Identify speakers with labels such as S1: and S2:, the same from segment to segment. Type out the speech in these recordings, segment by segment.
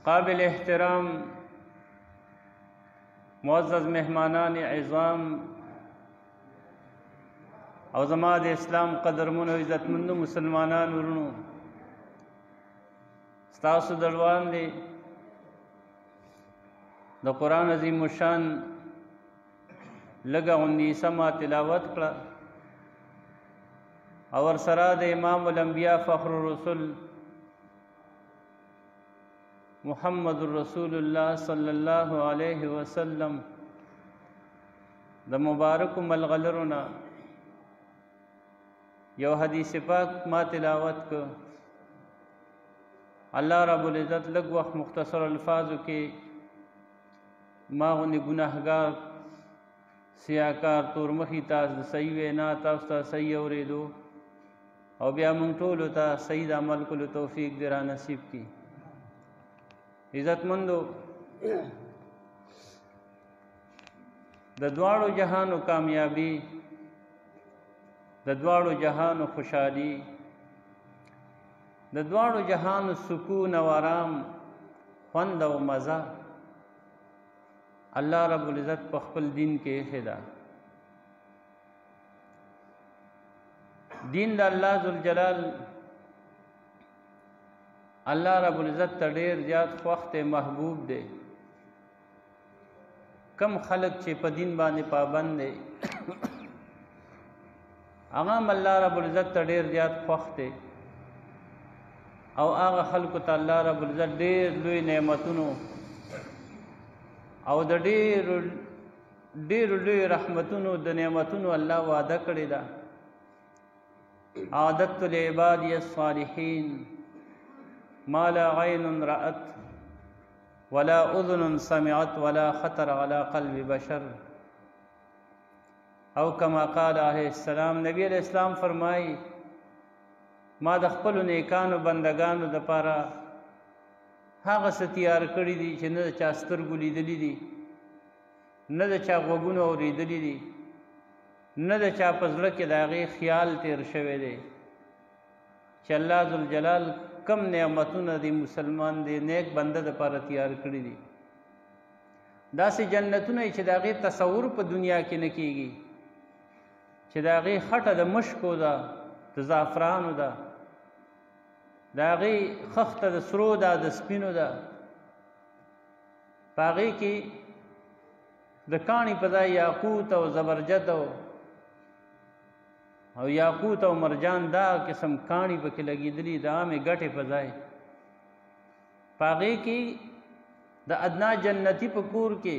S1: قابل احترام معزز مهمانان عظام او زما د اسلام قدرمنو عزتمندو مسلمانان ورونو، ستاسو دروان دی د قرآن عظیم الشان لږه غوندې سمه تلاوت کړه او ورسره د امام الانبیاء فخر الرسول محمد رسول الله صلی الله علیه وسلم د مبارک ملغلرونه یو حدیث پاک ما تلاوت کو. الله رب العزت لږ وخت مختصر الفاظو کې ما غوندې ګناهګار سیاکار تورمخي تاسو د صحیح وینا تاسو ته صحیح اورېدو او بیا موږ ټولو ته صحیح د عمل کولو توفیق دې را نصیب کړي. عزتمندو، د دواړو جهانو کامیابی، د دواړو جهانو خوشحالي، د دواړو جهانو سکون او آرام، خوند او مزه الله رب العزت په خپل دین کې ایښې ده. دین د الله ذوالجلال الله رب العزت ته ډېر زیات خوښ دی، محبوب دی. کم خلق چې په دین باندې پابند دی هغه هم الله رب العزت ته ډېر زیات خوښ دی او هغه خلکو ته الله رب العزت ډېر لوی نعمتونو او د ډېرو لوی رحمتونو د نعمتونو الله وعده کړې ده. اعددت لعبادي الصالحین ما لا عین رأت ولا اذن سمعت ولا خطر على قلب بشر، او کما قال علیہ السلام، نبی علیہ السلام فرمائی ما د خپلو نیکانو بندگانو دپاره هغه څه تیار کړي دي چې نه د چا سترګو لیدلي دي، نه د چا غوږونو اورېدلي دي، نه د چا په زړه کې د هغې خیال تیر شوی دی چې الله ذوالجلال کم نعمتونه د مسلمان د نیک بنده دپاره تیار کړي دي. داسې جنتونه چې د هغې تصور په دنیا کې نه کیږي، چې د هغې خټه د مشکو ده، د زعفرانو ده، د هغې خښته د سرو ده، د سپینو ده، په هغې کې د کاڼي په ځای یاقوت او زبرجد او یاقوت او مرجان دا قسم کاڼي پکې لګېدلي د عامې ګټې په ځای. په هغې کې د ادنا جنتي په کور کې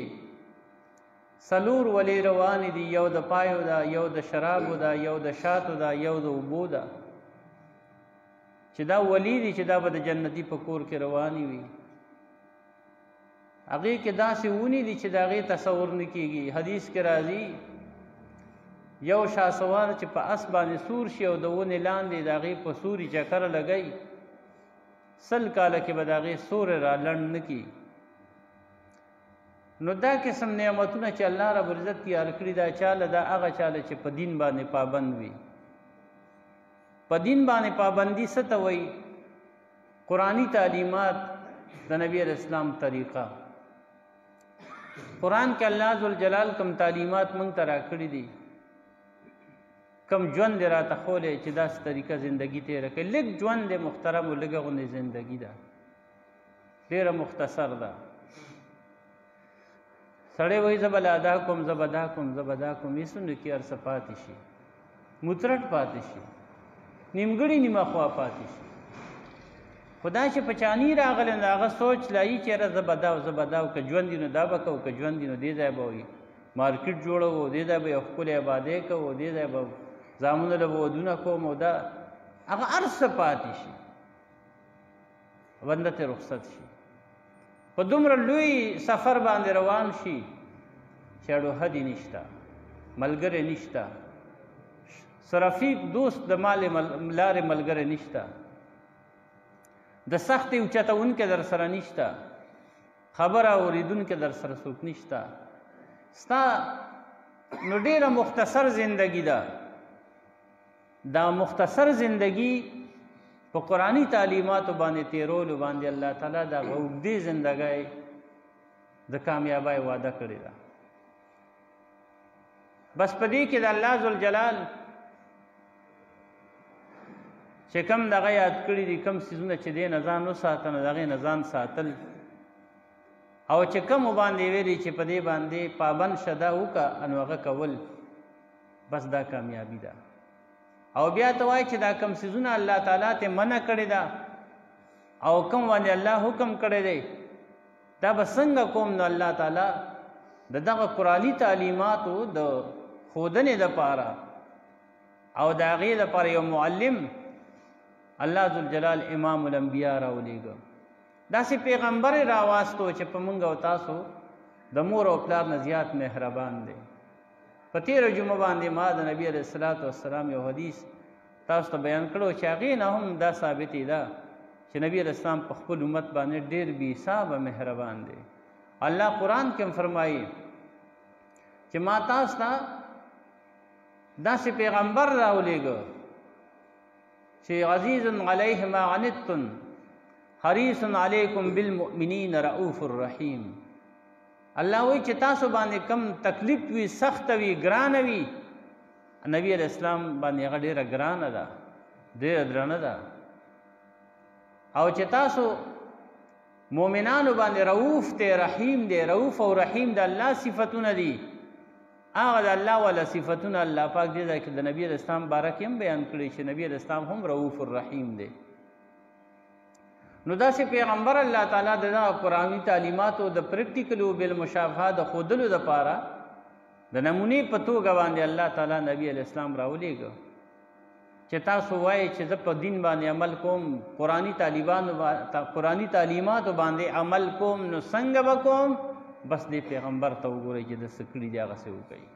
S1: څلور ولې روانې دي، یو د پایو ده، یو د شرابو ده، یو د شاتو ده، یو د اوبو ده، چې دا ولی دي چې دا به د جنتي په کور کې روانې وي. هغې کې داسې ونې دي چې د هغې تصور نه کېږي. حدیث کې راځي یو شاسوار چې په اس باندې سور شي او د ونې لاندې د هغې په سوري چکر لګی 100 کاله کې به د هغې سوری را لنډ نه کي. نو دا قسم نعمتونه چې الله رب العزت تیار کړي دا چاله دا هغه چاله چې په دین باندې پابند وي. په دین باندې پابندي څه ته وایي؟ قرآني تعلیمات، د نبی علیہ السلام طریقه. قرآن کې الله ذوالجلال کم تعلیمات موږ ته راکړي دي، کم ژوند دی راته ښولی چې داسې طریقه زندګي تېره کړي. لږ ژوند دی محترم و لږه غوندې زندګي ده، ډېره مختصر ده. سړی وایي زه به لا دا کوم، زه به دا کوم، زه به دا کوم، هېڅونه کې هر څه پاتې شي، مطرټ پاتې شي، نیمګړي نیمه خوا پاتې شي. خو دا چې په چاني راغلی نو هغه سوچ لایي چې یاره زه به دا او زه به دا او که ژوند دي نو دا به کوو، که ژوند دي نو دې ځای به مارکیټ جوړوو، دې ځای به یو ښکلې ابادۍ کوو، دې ځای به زامنو له به ودونه کوم، او دا هغه هر څه پاتې شي، بنده ته رخصت شي. په دومره لوی سفر باندې روان شي چې اړو حدي نشته، ملګری نشته، رفیق دوست د لارې ملګری نشته، د سختې اوچتونکي در سره نشته، خبره اورېدونکي در سره څوک نشته. ستا نو ډېره مختصر زندګي ده. دا مختصر زندگی په قرآني تعلیماتو باندې تیرولو باندې الله تعالی د اوږدې زندګۍ د کامیابۍ وعده کړې ده. بس په دې کې د الله ذوالجلال چې کم دغه یاد کړي دي، کم څیزونه چې دې نه ځان وساته نو د هغې نه ځان ساتل، او چې کمو باندې ویلي چې په دې باندې پابند شه دا وکړه نو هغه کول، بس دا کامیابي ده. او بیا ته وایي چې دا کم څیزونه الله تعالی ته منع کړې ده او کم باندې الله حکم کړی دی دا به څنګه کوم؟ نو الله تعالی د دغه قرآني تعلیماتو د ښودنې دپاره او د هغې دپاره یو معلم الله ذوالجلال امام الانبیا راولېږه. داسې پیغمبر یې راواستو چې په موږ او تاسو د مور او پلار نه زیات مهربان دی. په تېره جمعه باندې ما د نبي علیه الصلاة والسلام یو حدیث تاسو ته بیان کړو چې هغې نه هم دا ثابتې ده چې نبی علیه السلام په خپل امت باندې ډېر بې حسابه مهربان دی. الله قرآن کې هم فرمایي چې ما تاسو ته داسې پیغمبر راولېږه چې عزیز علیه ما عنتم حریص علیکم بالمؤمنین رؤوف الرحیم. الله وایي چې تاسو باندې کم تکلیف وي، سخته وي، ګرانه وي، نبی علیه السلام باندې هغه ډېره ګرانه ده، ډېره درنه ده. او چې تاسو مؤمنانو باندې رؤوف دی، رحیم دی. رؤوف او رحیم د الله صفتونه دي. هغه د الله والا صفتونه الله پاک دې ځای کې د نبي علیه السلام باره کې هم بیان کړي چې نبي علیه السلام هم رؤوف الرحیم دی. نو داسې پیغمبر الله تعالی د قرآني تعلیماتو د پریکټیکلو بالمشافهه د ښودلو دپاره د نمونې په توګه باندې الله تعالی نبي علیه السلام راولېږه چې تاسو وایئ چې زه په دین باندې عمل کوم، قرآني تعلیماتو باندې عمل کوم، نو څنګه به کوم؟ بس دې پیغمبر ته وګورئ چې د څه کړي دي هغسې وکوي.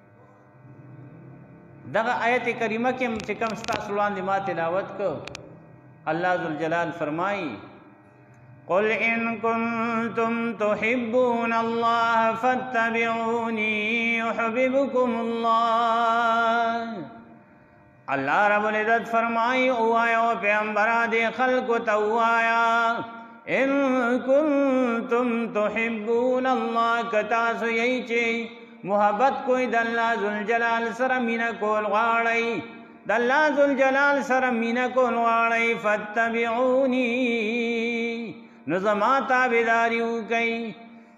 S1: دغه آیت کریمه کې چې کوم ستاسو وړاندې ما تلاوت کړ، الله ذوالجلال فرمایي قل ان کنتم تحبون الله فاتبعوني يحببكم الله. اللہ رب العزت فرمائی اوایا و پیغمبرہ دے خلق توایا ان کنتم تحبون اللہ کتاسو یہی چی محبت کوئی داللہ ذوالجلال سر مینہ کول غاڑی، داللہ ذوالجلال سر مینہ کول غاڑی فاتبعونی نظما تابداریو کئی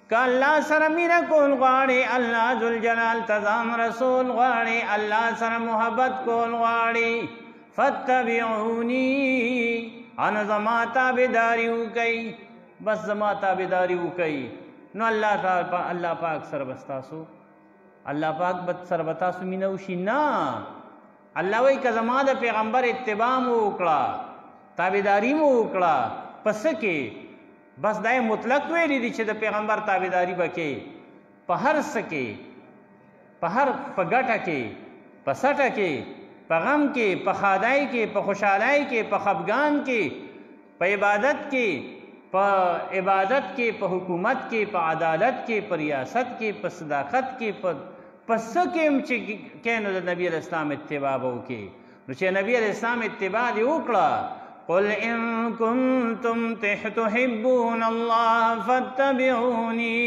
S1: کہ اللہ سر میرا کول غاڑی، اللہ ذوالجلال تزان رسول غاڑی، اللہ سر محبت کول غاڑی فاتبعونی ان زما تابداریو کئی، بس زما تابداریو کئی. نو اللہ پاک سر بستاسو، اللہ پاک سر بتاسو مینوشی نا. اللہ وی کہ زما دا پیغمبر اتباع مو اکڑا، تابداری مو اکڑا، پس کے بس دای مطلق ویلی دی چې د پیغمبر تابعداري بکې په هر څه کې، په ګټه کې، په سټه کې، په غم کې، په ښادۍ کې، په خوشحالۍ کې، په خفګان کې، په عبادت کې، په حکومت کې، په عدالت کې، په ریاست کې، په صداقت کې، په څه کې هم چې کې نو د نبي علیه السلام اتباع به وکړي. نو چې نبي علیه السلام اتباع دې وکړه، قل ان کنتم تحبون اللہ فاتبعونی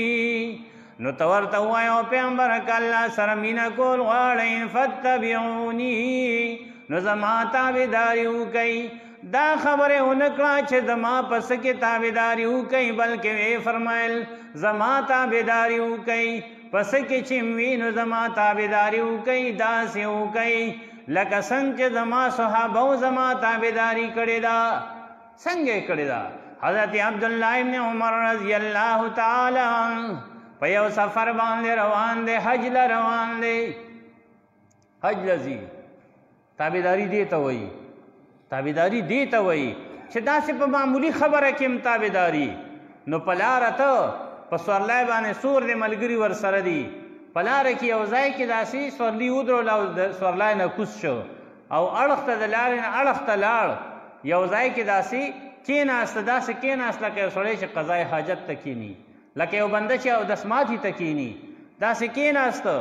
S1: نو تورته وایو پیغمبر که الله سره مینه کول غواړئ فاتبعونی نو زما تابعداري وکئ. دا خبره ونه کړه چې زما پس کې تابعداري وکئ، بلکې وی فرمایل زما تابعداري وکئ، پس کې چې وی نو زما تابعداري وکئ، داسې وکئ لکه څنګه چې زما صحابه زما تابعداري کړې ده. څنګه کړې ده؟ حضرت عبدالله ابن عمر رضی الله تعالی عنه په یو سفر باندې روان دی، حج له روان دی، حج لذي تابعداري دې ته وایي، تابعداري دې ته وایي چې داسې په معمولی خبره کې هم تابعداري. نو په لاره ته په سورلی باندې سور د ملګري ورسره دي، په لاره کې یو ځای کې داسې سورلي ودرول او د سورلی نه کوز شو او اړخ ته د لارې نه اړخ ته لاړ، یو ځای کې داسې کېناسته، داسې کېناست لکه یو سړی چې قضای حاجت ته کښېني، لکه یو بنده چې اودس ماتي ته کښېني، داسې کېناسته،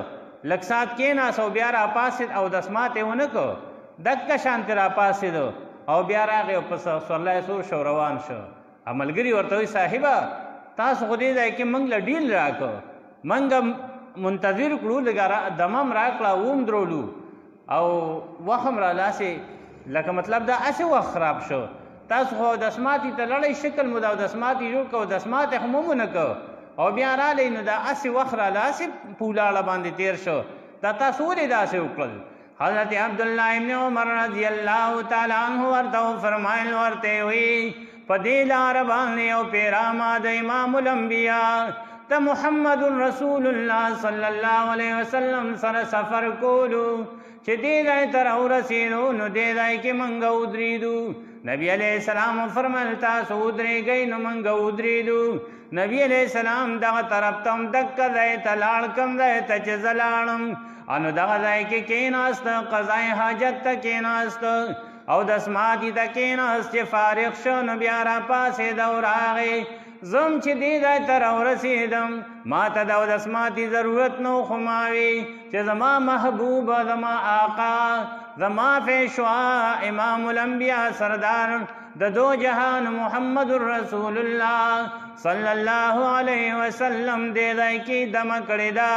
S1: لږ ساعت کېناست او بیا راپاڅېد، اودس مات یې ونه کړ، دکه شانتې راپاڅېده، او بیا راغی او په سورلی سور شو روان شو. ملګري ورته وایي صاحبه تاسو خو دې ځای کې موږ له ډیل راکړو، موږ منتظر کړو، لږه دمم راکړه اوم درولو او وخت هم رالاسې لکه مطلب دا هسې وخت خراب شو. تاسو خو دسماتي ته لړی شکل مو دا دسماتي جوړ کړو، دسمات خو مو ونه کړو او بیا رالی نو دا هسې وخت رالاسې په ولاړه باندې تېر شو. دا تاسو ولې داسې وکړل؟ حضرت عبدالله ابن عمر رضی الله تعالی عنہ ورته فرمایل ورته وی په دې لاره باندې یو پیرامه د امام الانبیاء ته محمد رسول الله صلی الله علیه وسلم سره سفر کولو چې دې ځای ته راورسېدو نو دې ځای کې موږ ودرېدو. نبی علیہ السلام فرمایل تاسو ودرېږئ نو موږ ودرېدو. نبی علیہ السلام دغه طرف ته هم دکه ځای ته لاړ کوم ځای ته چې زه لاړم انو دغه ځای کې کېناست، قضای حاجت ته کېناست او دسماتي ته کېناست چې فارغ شو نو بیا راپاڅېد او راغی. زم چې دې ځای ته راورسېدم ما ته د دسماتي ضرورت نو خو ما وی چې زما محبوبه زما آقا زما پیشوا امام الانبیاء سردار د دو جهان محمد رسول الله صلی الله علیه وسلم دې ځای کې دمه کړې ده،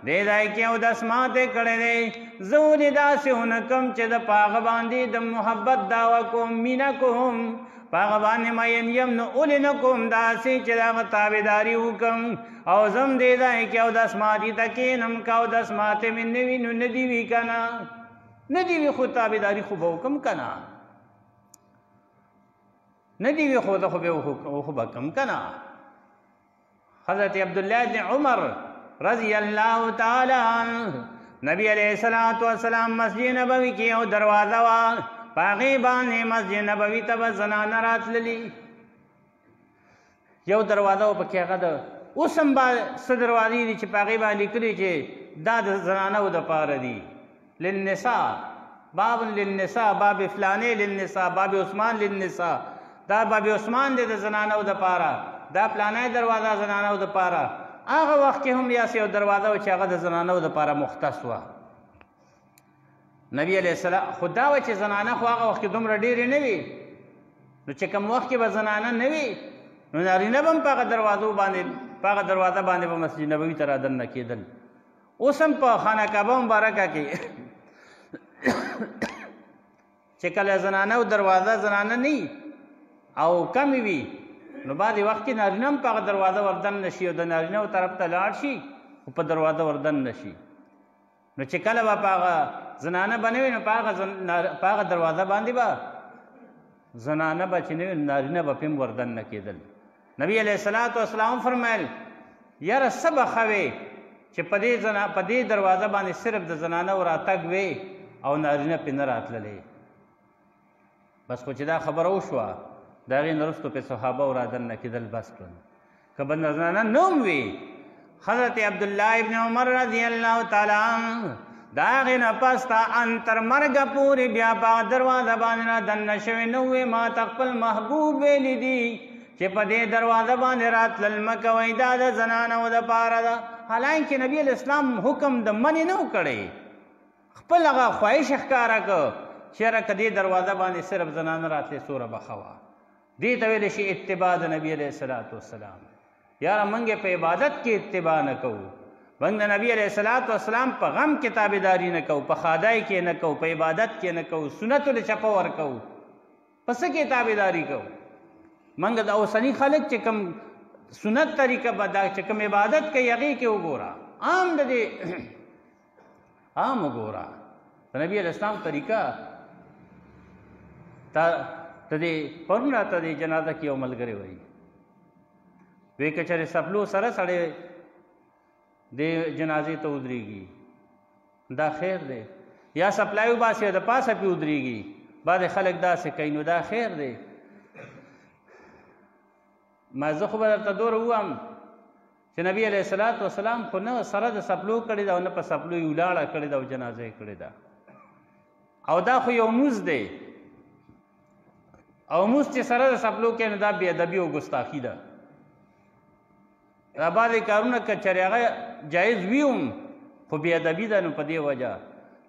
S1: دې ځای کې او دسماتې کړې دی. زه ولې داسې ونه کړم چې د پاغه باندې د محبت دعوه کوم، مینه کوم، پاغه باندې مین یم نو ولې نه کوم داسې چې د هغه تابعداري وکړم او زم دې ځای کې او دسماتي ته کښېنم که او دسماتې مې نه وي نو نه دي وي که نه، نه دي وي خو تابعداري خو به وکړم که نه، نه دي وي خو زه خو به وکړم که نه. حضرت عبدالله بن عمر رضی الله تعالی عنہ نبی علیہ الصلوۃ والسلام مسجد نبوی کې یو دروازه وا، په هغې باندې مسجد نبوي ته به زنانه راتللي. یو دروازه و پکې هغه د اوس هم څه دروازې دي چې په هغې باندې لیکلي چې دا د زنانو دپاره دي، للنساء، باب للنساء، باب فلانې للنساء، باب عثمان للنساء، دا باب عثمان دی د زنانو دپاره، دا پلانې دروازه زنانو دپاره. هغه وخت کې هم یاسې یو دروازه و چې هغه د زنانو دپاره مختص وه. نبی علیه السلام خو دا وه چې زنانه خو هغه وخت کې دومره ډېرې نه وي، نو چې کوم وخت کې به زنانه نه وي نو نارینه به هم په هغه دروازه باندې به مسجد نبوي ته رادننه کېدل. اوس هم په خانه کعبه مبارکه کې چې کله زنانه دروازه زنانه نه او کمې وي نو بعضې وخت کې نارینه هم په هغه دروازه وردن نه شي او د نارینهو طرف ته لاړ شي خو په دروازه وردن نه شي. نو چې کله به په هغه زنانه به نه وي نو په هغه دروازه باندې به زنانه به چې نه وي نارینه به پې هم وردن نه کېدل. نبی علیه الصلاۃ والسلام فرمیل یاره څه به ښه وی چې په دې دروازه باندې صرف د زنانو راتګ وی او نارینه پې نه راتللی. بس خو چې دا خبره وشوه د هغې نه وروستو پې صحابه او رادننه کېدل بس کړل. که به زنانه نه هم وي حضرت عبدالله ابن عمر رضی الله تعالی عنہ د هغې نه پس ته تر مرګه پورې بیا په هغه دروازه باندې رادننه شوې نه وې. ما ته خپل محبوب ویلي دي چې په دې دروازه باندې راتلل مه کوئ، دا د زنانو دپاره ده. حالانکې نبي الاسلام حکم د منې نه و کړی، خپل هغه خواهش ښکاره کړ چې یاره که دې دروازه باندې صرف زنانه راتلې څومره به ښه وه. دې ته ویلی شي اتباع د نبي علیه الصلاۃ والسلام. یاره موږ یې په عبادت کې اتباع نه کوو، موږ د نبي علیه الصلاۃ والسلام په غم کې تابعداري نه کوو، په خادای کې نه کوو، په عبادت کې نه کوو، سنتو له چپه ورکوو، په څه کې تابعداري کوو. موږ د اوسني خلک چې کوم سنت طریقه به دا چې کوم عبادت کوي هغې کې وګوره، عام د دې عام وګوره د نبي علیه السلام طریقه. ته دې پرون راته دې جنازه کې یو ملګری وایي وی که چېرې سپلو سره سړی دې جنازې ته ودرېږي دا خیر دی، یا سپلای وباسي او د پاسه پې ودرېږي، بعضې خلک داسې کوي نو دا خیر دی. ما زه خو به درته دومره ووایم چې نبي علیه الصلاۃ والسلام خو نه سره د سپلو کړې ده او نه په سپلو یې ولاړه کړې ده او جنازه یې کړې ده. او دا خو یو مونځ دی او مونځ چې سره د سپلو کوي نو دا بې ادبي او ګستاخي ده. دا بعضې کارونه که چېرې هغه جایز وي هم خو بې ادبي ده. نو په دې وجه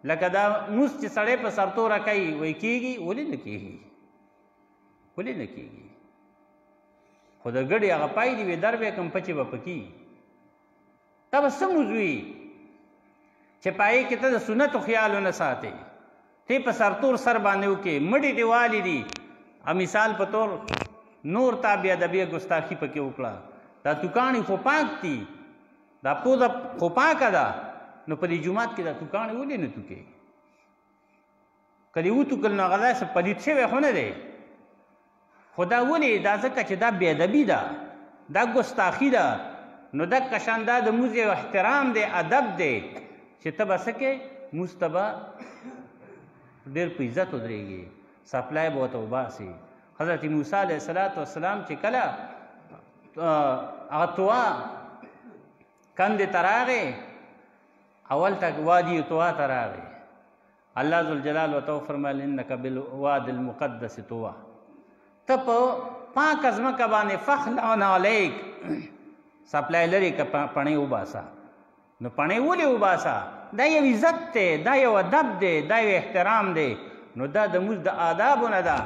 S1: لکه دا مونځ چې سړی په سرتوره کوي وایي کېږي، ولې نه کېږي؟ ولې نه کېږي؟ خو د ګډې هغه پای دي وي در به کم پچې به پکې دا به څه موز وي چې پایې کې ته د سنتو خیال ونه ساتې ته په سرتور سر باندې وکې مړې دې والي دي مثال په طور نور تا بې ادبي ګستاخي پکې وکړه دا توکاڼې خو پاک دي دا پوزه خو پاکه ده نو په دې جومات کې دا توکاڼې ولې نه توکې که دې وتوکل نو هغه داسې پلیت شوی خو نه دی خو دا ولې دا ځکه چې دا بې ادبي ده دا ګستاخي ده نو دقه شان دا د مونځ یو احترام دی ادب دی چې ته به څه کې مونځ ته به ډېر په عزت ودرېږي سپلای به ورته وباسي حضرت موسی علیه السلام چې کله هغه طوا کندې ته راغی اول ته وادي طوا ته راغی الله ذوالجلال ورته وفرمیل انک بالواد المقدس طوا ته په پاکه ځمکه باندې فخلعن علیک سپلای لري که پڼې وباسه نو پڼې ولې وباسه دا یو عزت دی دا یو ادب دی دا یو احترام دی نو دا د مونځ د آدابو نه ده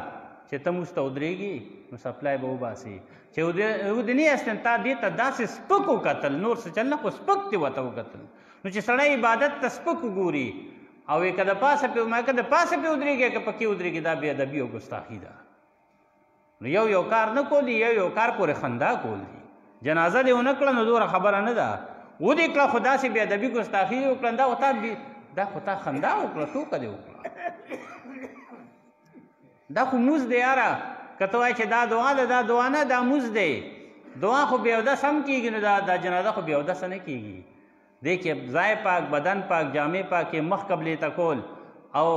S1: چې ته مونځ ته ودرېږي نو سپلای به وباسي چې ودني استن تا دې ته داسې سپک وکتل نور څه چل نه خو سپک دې ورته وکتل نو چې سړی عبادت ته سپک وګوري او که د پاسه پې ما که د پاسه پې ودرېږي که پکې ودرېږي دا بې ادبي او ګستاخي ده نو یو کار نه کولی یو کار پورې خندا کول دي جنازه دې ونه کړه نو دومره خبره نه ده ودې کړه خو داسې بې ادبي ګستاخي دې وکړه دا خو تا خندا وکړه ټوکه دې وکړه دا خو مونځ دی یاره که ته وایې چې دا دعا ده دا دعا نه دا مونځ دی دعا خو بې اودس هم کېږي نو دا جنازه خو بې اودسه نه کېږي دې کې ځای پاک بدن پاک جامې پاکې مخ قبلې ته کول او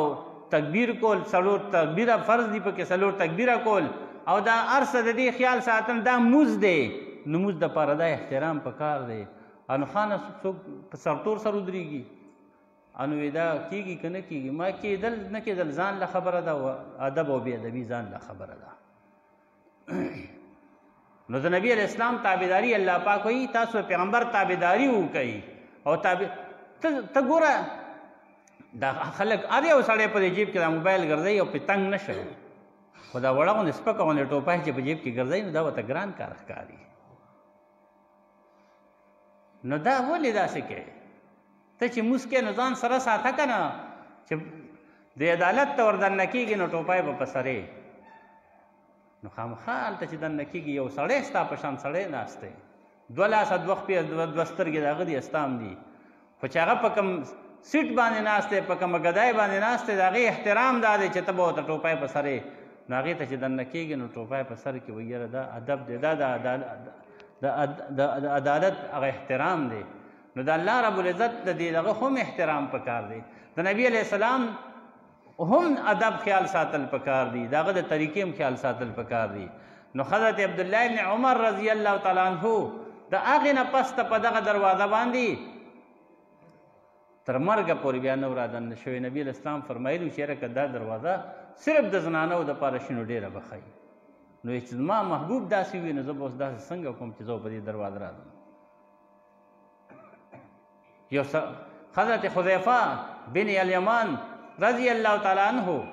S1: تکبیر کول څلور تکبیره فرض دي پکې څلور تکبیره کول او دا هر څه د دې خیال ساتل دا مونځ دی نو مونځ دپاره دا احترام پکار دی انو خانه څوک په سرتور سر ودرېږي انو دا کېږي که نه کېږي ما کېدل نه کېدل ځان له خبره ده ادب او بې ادبي ځان له خبره ده نو د نبي علیه اسلام تابعداري الله پاک وایي تاسو پیغمبر تابعداري وکئ او ته ګوره دا خلک هر یو سړی په دې جیب کې دا موبایل ګرځوي او پې تنګ نه شي خو دا وړه غوندې سپکه غوندې ټوپای چې په جیب کې ګرځوي نو دا ورته ګران کار ښکاري نو دا ولې داسې کوې ته چې مونځ کې نو ځان سره ساته که نه چې د عدالت ته ور دننه کېږي نو ټوپای به په سرې نو خامخا هلته چې دننه کېږي یو سړی ستا په شان سړی ناست دی دوه لاسه دوه خپې دوه سترګې د هغه دي استام دي خو چې هغه په کوم سیټ باندې ناست دی په کومه ګدای باندې ناست دی د هغې احترام دا دی چې ته به ورته ټوپای په سرې نو هغې ته چې دننه کېږي نو ټوپای په سر کې ویره دا ادب دی دا د عدالت هغه احترام دی نو د الله رب العزت د دې دغه هم احترام پکار دی د نبی علیه السلام هم ادب خیال ساتل پکار دی د هغه د طریقې هم خیال ساتل پکار دی نو حضرت عبدالله ابن عمر رضی الله تعالی عنه د هغې نه پس ته په دغه دروازه باندې تر مرګه پورې بیا نه ورادنه شوی نبي علیه السلام فرمایلي چې یاره که دا دروازه صرف د زنانو دپاره شي نو ډېره به ښایي نو چې زما محبوب داسې وي نو زه به اوس داسې څنګه کوم چې زه په دې دروازه راځم یو حضرت حذیفه بن الیمان رضی الله تعالی عنه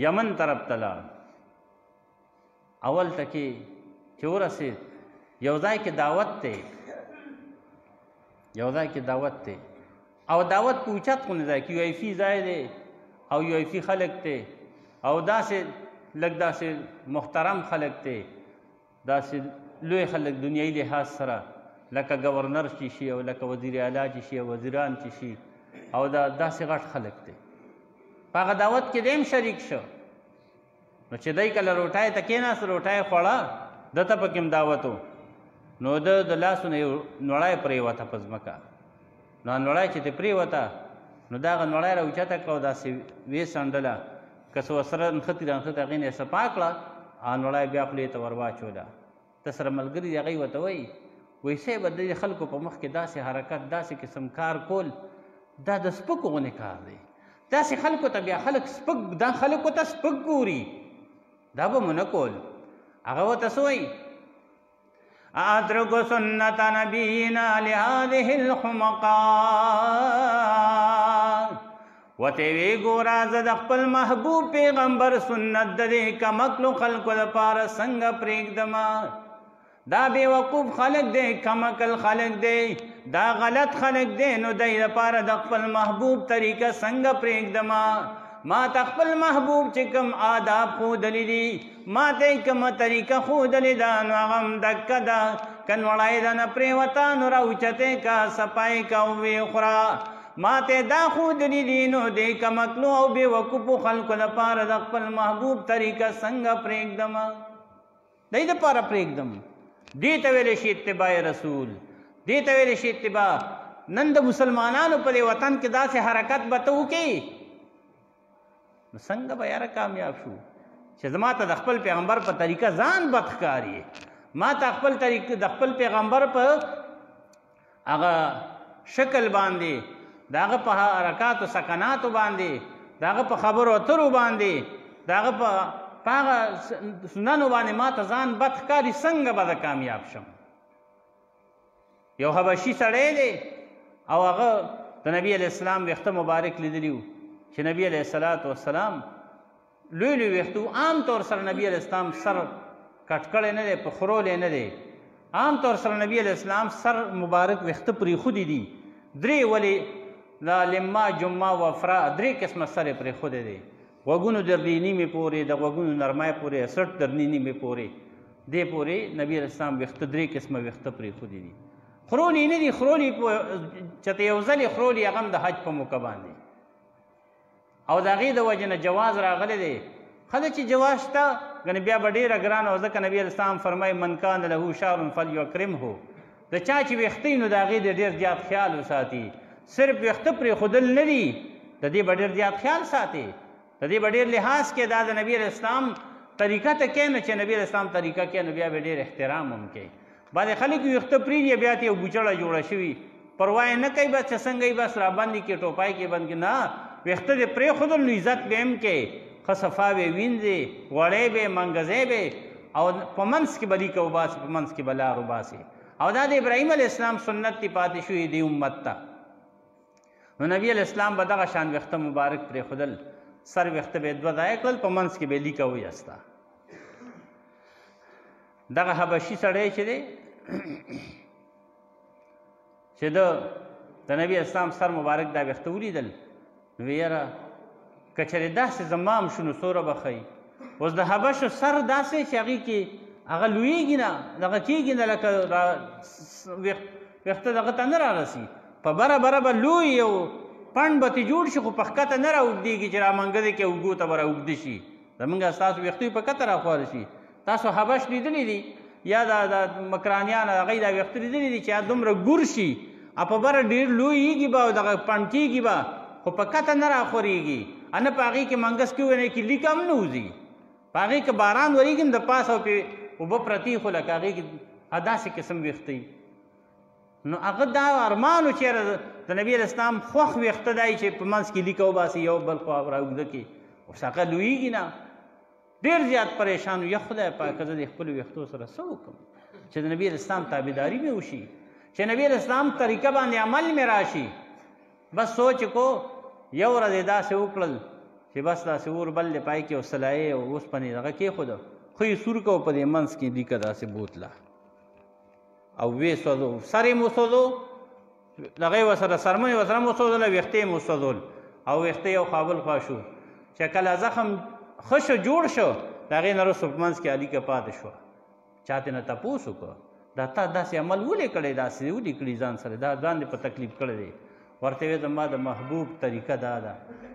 S1: یمن طرف ته لاړ اول ته کې چې ورسېد یو ځای کې دعوت دی یو ځای کې دعوت دی او دعوت په اوچت غوندې ځای کې یو ایفي ځای دی او یو ایفي خلک دی او داسې لږ داسې محترم خلک دی داسې لوی خلک دنیایي لحاظ سره لکه گورنر چې شي او لکه وزیر اعلی چې شي او وزیران چې شي او دا داسې غټ خلک دی په هغه دعوت کې دی هم شریک شو نو چې دی کله روټۍ ته کېناست روټۍ خوړه ده ته پکې هم دعوت و نو د لاسو نه یو نوړی پرېوته په ځمکه نو نوړی چې ترې پرېوته نو د هغه نوړی را اوچته کړه او داسې ویې څنډله که څه ورسره نښتې رانښتې هغې نه یې صفا کړه هغه نوړی بیا خولې ته ور واچوله ته سره ملګري دي هغوی ورته وایي وایي صاحب د خلکو په مخ کې داسې حرکت داسې قسم کار کول دا د سپکو غوندې کار دی داسې خلکو ته بیا خلک سپک دا خلکو ته سپک ګوري دا به مو نه کول هغه ورته څه وایي اترک سنت نبینا لهذه الحمقات وته وی ګورا زه د خپل محبوب پیغمبر سنت د دې کمکلو خلکو لپاره څنګه پرېږدم دا بیوقوف خلک دی کمکل خلک دی دا غلط خلک دی نو دی لپاره د خپل محبوب طریقه څنګه پرېږدم ما ته خپل محبوب چې کوم آداب ښودلي دي ما ته یې کومه طریقه ښودلې ده نو هغه هم دکه ده که نوړی ده نه پرېوته نو راوچتې که صفای که او ویې خوره ما ته دا ښودلي دي نو دې کمکلو او بېوقوفو خلکو لپاره د خپل محبوب طریقه څنګه پرېږدم دی دپاره پرېږدم دې ته ویلی شي اتباع رسول دې ته ویلی شي اتباع نن د مسلمانانو په دې وطن کې داسې حرکت به ته وکړې نو څنګه به یاره کامیاب شو چې زما ته د خپل پیغمبر په طریقه ځان بد ښکاري ما ته د خپل پیغمبر په هغه شکل باندې د هغه په حرکاتو سکناتو باندې د هغه په خبرو اترو باندې د هغه په هغه سننو باندې ما ته ځان بد ښکاري څنګه به زه کامیاب شم یو حبشي سړی دی او هغه د نبي علیه السلام ویښته مبارک لیدلي وو چې نبی علیه السلام لوی لوی ویښته عام طور سره نبی علیه السلام سر کټ کړی نه دی په خرولی نه دی عام طور سره نبی علیه السلام سر مبارک ویښته پرېښودي دي درې ولې دا لما جمعه وفرا درې قسمه سر یې پرېښودی دی غوږونو درنې نیمې پورې د غوږونو نرمای پورې سټ درنې نیمې پورې دې پورې نبی علیه السلام ویښته درې قسمه ویښته پرېښودي دي خرولي نه دي خرولي چېرته یو ځل یې خرولي هغه هم د حج په موقع باندې او د هغې د وجې نه جواز راغلی دی ښه ده چې جواز شته ګنې بیا به ډېره ګرانه او ځکه نبي علیه السلام فرمایي من کان له شعر فلیکرمه د چا چې ویښته وي نو د هغې د ډېر زیات خیال وساتي صرف ویښته پرېښودل نه دي د دې به ډېر زیات خیال ساتي د دې به ډېر لحاظ کې دا د نبي علیه السلام طریقه ته کې نو چې نبي علیه السلام طریقه کې نو بیا به ډېر احترام هم کوي بعضې خلک ویښته پرېږدي بیا ته یو ګوچړه جوړه شوي پروا یې نه کوي بس چې څنګه یې بس راباندې کې ټوپای کې بند کې نه ویښته دې پرېښودل نو عزت به هم کې ښه صفا به یې وینځې غوړی به یې منګزی به او په منځ کې به لیکه وباسي په منځ کې به لار وباسي او دا د ابراهیم علیه السلام سنت دی پاتې شوي دې امت ته نو نبي علیه السلام به دغه شان ویښته مبارک پرېښودل سر ویښته به یې دوه ځایه کړل په منځ کې به یې لیکه ویسته دغه حبشي سړی چې دی چې د نبي اسلام سر مبارک دا ویښته ولیدل نو یاره که چېرې داسې زما هم شو نو څومره به ښه اوس د حبشو سر داسې چې هغې کې هغه لویږي نه دغه کېږي نه لکه ویښته دغه ته نه رارسي په بره بره به لوی یو پنډ به ترې جوړ شي خو په ښکته نه راوږدېږي چې رامنګدې کې اوږو ته به راوږده شي زمونږ ستاسو ویښتې په کته راخواره شي تاسو حبش لیدلی دي یا د مکرانیان هغوی دا ویښته لیدلي دي چې دومره ګور شي او په بره ډېر لویږي به او دغه پنډ کېږي به خو په کته نه راخورېږي نه په هغې کې منګس کې ونې کې لیکه هم نه وځي په هغې کې باران ورېږي هم د پاسه او پې اوبه پرتې خو لکه هغې کې داسې قسم ویښته نو هغه دا ارمان و چېرې د نبي علیه السلام خوښ ویښته دی چې په منځ کې لیکه وباسي یو بل خوا راوږده کړي اوس هغه لویږي نه ډېر زیات پریشان و یا خدای پاکه زه د خپلو ویښتو سره څه وکړم چې د نبي علیه السلام تابعداري مې وشي چې نبي علیه السلام طریقه باندې عمل مې راشي بس سوچ کو یو ورځ یې داسې وکړل چې بس داسې اور بل دی پای کې او سلایې او اوسپنې دغه کېښوده خو یې سور کو په دې منځ کې لیکه داسې بوتله او ویې سوځو سر یې مو سوځو دغه یې ورسره څرمن یې ورسره مو سوځوله ویښته یې مو سوځول او ویښته یو خوا بل خوا شو چې کله زخم ښه شو جوړ شو د هغې نه وروسته په منځ کې الیکه پاتې شوه چا ترې نه تپوس وکړه دا تا داسې عمل ولې کړی داسې ولې کړي ځان سره دا ځان دې په تکلیف کړی دی ورته ویې زما د محبوب طریقه دا ده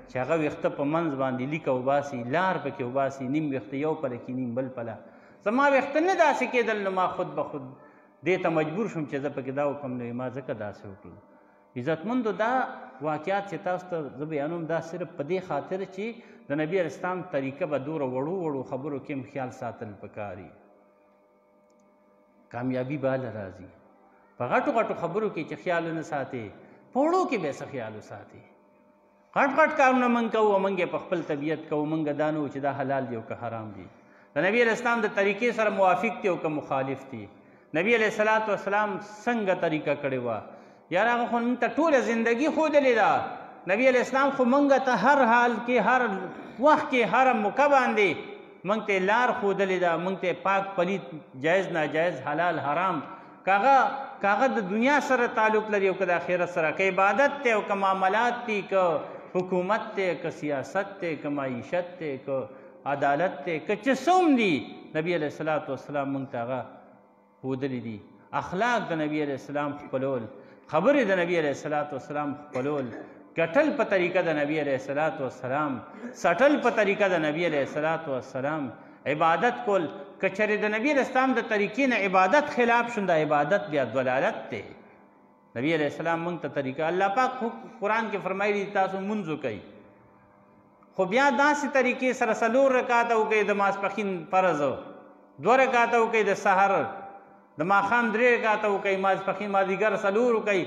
S1: چې هغه ویښته په منځ باندې لیکه وباسي لار پکې وباسي نیم ویښته یو پله کې نیم بل پله زما ویښته نه داسې کېدل نو ما خود به خود دې ته مجبور شوم چې زه پکې دا وکړم نو ما ځکه داسې وکړل عزتمندو دا واقعات چې تاسو ته زه بیانوم دا صرف په دې خاطر چې د نبي علیه السلام طریقه به دومره وړو وړو خبرو کې هم خیال ساتل پکار وي کامیابي به هله راځي په غټو غټو خبرو کې چې خیال ونه ساتې په وړو کې به څه خیال وساتې غټ غټ کارونه موږ کوو موږ یې په خپل طبیعت کوو موږ دا نه و چې دا حلال دی او که حرام دی د نبي علیه السلام د طریقې سره موافق دی او که مخالف دی نبی علیه السلام څنګه طریقه کړې وه یاره هغه خو موږ ته ټوله زندګي ښودلې ده نبی علیہ السلام خو منګه ته هر حال کې هر وخت کې هر موقع باندې منګ ته لار ښودلې ده، منګ ته پاک پلید جایز ناجایز حلال حرام کاغه د دنیا سره تعلق لري او که د آخرت سره، که عبادت ته او که معاملات دي، که حکومت ته، که سیاست ته، که معیشت ته، که عدالت ته، که چې څوم دي نبی علیه الصلاۃ والسلام موږ ته هغه ښودلي دي. اخلاق د نبی علیه السلام خپلول، خبرې د نبی علیه الصلاۃ والسلام خپلول، ګټل په طریقه د نبی علیه الصلاۃ والسلام، سټل په طریقه د نبی علیه الصلاۃ والسلام، عبادت کول. که چېرې د نبی علیه السلام د طریقې نه عبادت خلاف شون، د عبادت بیا ضلالت دی. نبی علیه السلام موږ ته طریقه، الله پاک قرآن کې فرمایي تاسو منځ وکئ، خو بیا داسې طریقې سره 4 رکعاته وکئ د ماسپښین فرض، 2 رکعاته وکئ د سحر، د ماښام 3 رکعاته وکئ، ماسپښین مازدیګر 4 وکئ.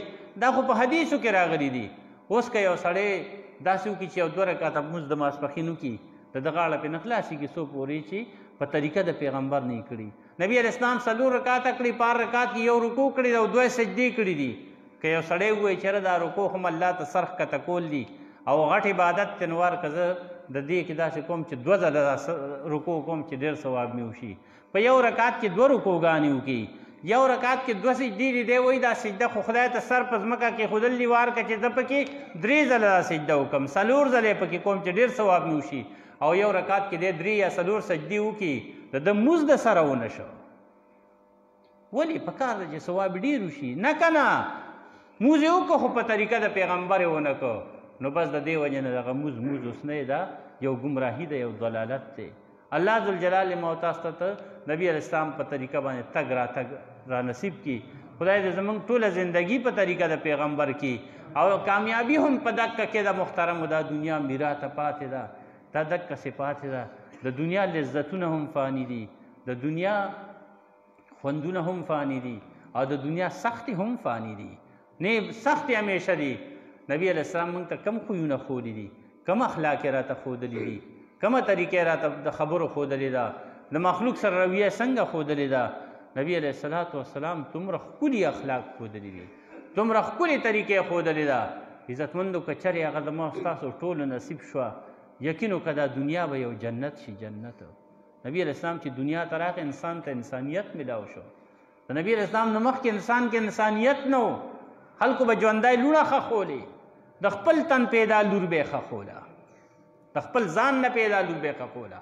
S1: دا خو په حدیثو کې راغلي دي. اوس که یو سړی داسې وکړي چې یو 2 رکعاته لمونځ د ماسپښین وکړي، د ده غاړه پرې نه خلاصېږي څو پورې چې په طریقه د پیغمبر نه کړي. نبی علیه السلام 4 رکعاته کړي، په هر رکعات کې 1 رکوع کړي ده او 2 سجدې کړي دي. که یو سړی ووایي چېرې دا رکوع هم الله ته سر ښکته کول دي او غټ عبادت تنوار که زه د دې کې داسې کوم چې 2 ځله رکوع کوم چې ډېر ثواب مې وشي. په یو رکعت کې 2 رکوعګانې وکړي، یو رکعت کې 2 سجدې دي. دی وایي دا سجده خو خدای ته سر په ځمکه کېښودل دي، وار که چې زه پکې 3 ځله دا سجده وکړم، 4 ځله یې پکې کوم چې ډېر ثواب مې وشي. او یو رکعت کې دی 3 یا 4 سجدې وکړي، د ده مونځ د سره ونه شو. ولې پکار ده چې ثواب ډېر وشي؟ نه که نه مونځ یې وکړو خو په طریقه د پیغمبر یې ونه کړو، نو بس د دې وجې نه دغه مونځ اوس نه دا یو ګمراهي ده، یو ضلالت دی. الله ذوالجلال ما تاسو ته نبی علیه السلام په طریقه باندې تګ راتګ را نصیب کړي. خدای دې زموږ ټوله زندگی په طریقه د پیغمبر کړي او کامیابي هم په دقه کې ده. محترمو دا دنیا میراته پاتې ده، دا دقسې پاتې ده. د دنیا لذتونه هم فانی دي، د دنیا خوندونه هم فانی دي او د دنیا سختې هم فانی دي. نه سختې همیشه دي. نبی علیه السلام موږ ته کم خویونه ښودلي دي، کم اخلاق یې راته ښودلي دي، کومه طریقه یې راته د خبرو ښودلې ده، د مخلوق سره رویه څنګه ښودلې ده. نبی علیه الصلاۃ والسلام دومره ښکلي اخلاق ښودلي دي، دومره ښکلې طریقې ښودلې ده. عزتمندو که چرې هغه زما ستاسو ټولو نصیب شوه، یقین وکړه دا دنیا به یو جنت شي. جنت نبی علیه السلام چې دنیا ته راغی انسان ته انسانیت ملاو شو. د نبی علیه السلام نه مخکې انسان کې انسانیت نه و. خلکو به ژوندی لوڼه ښخولې، د خپل تن پیدا لور به یې ښخوله، د خپل ځان نه پیدا لور به یې ښخوله.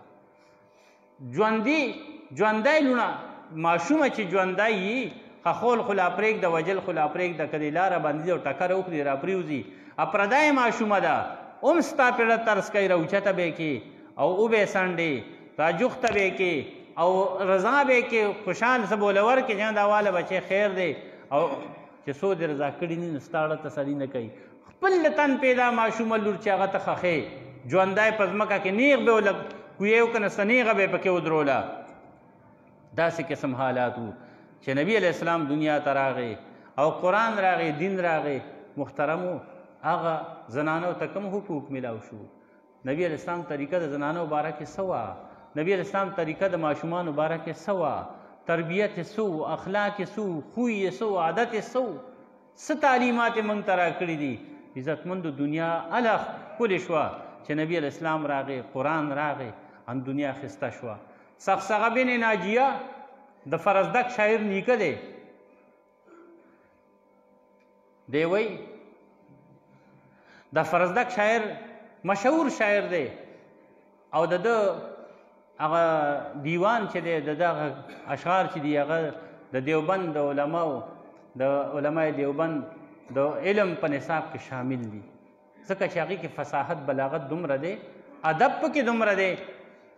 S1: ژوندی لوڼه ماشومه چې ژوندی یي ښخول خو لا پرېږده، وجل خو لا پرېږده. که دې لاره باندې او ټکره وکړي را پرېوځي، پردی ماشومه ده، هم ستا پېړه ترس کوي، راوچته به یې کې او وبې څنډې، راجوخته به یې کې او رضا به یې کې، خوشحال څه بوله ورکړي چې دا واله بچی خیر دی. او چې څو دې رضا کړي نه نو ستا اړه تسلي نه کوي. خپل تن پیدا ماشومه لور چې هغه ته ښخې ژوندی په ځمکه کې نیغ به ولږ کویې وکنه سنیغه به یې پکې ودروله. داسې قسم حالات وو چې نبی علیه السلام دنیا ته راغی او قرآن راغی، دین راغی. محترمو هغه زنانو ته کوم حقوق ملاو شو؟ نبی علیه السلام طریقه د زنانو باره کې څه وه؟ نبی علیه السلام طریقه د ماشومانو باره کې څه وه؟ تربیت یې څه وو؟ اخلاق یې څه وو؟ خوی یې څه وو؟ عادت یې څه وو؟ څه تعلیمات یې موږ ته راکړي دي؟ عزتمندو دنیا هله ښکلې شوه چې نبی علیه السلام راغی، قرآن راغی، ان دنیا ښایسته شوه. ثغثغه بن ناجیه د فرزدق شاعر نیکه دی. دی وایي د فرزدق شاعر مشهور شاعر دی او د ده هغه دیوان چې دی، د ده اشعار چې دي هغه د دیوبند د علماو، د علماء دیوبند د علم په نصاب کې شامل دي. ځکه چې هغې کې فصاحت بلاغت دومره دی، ادب پکې دومره دی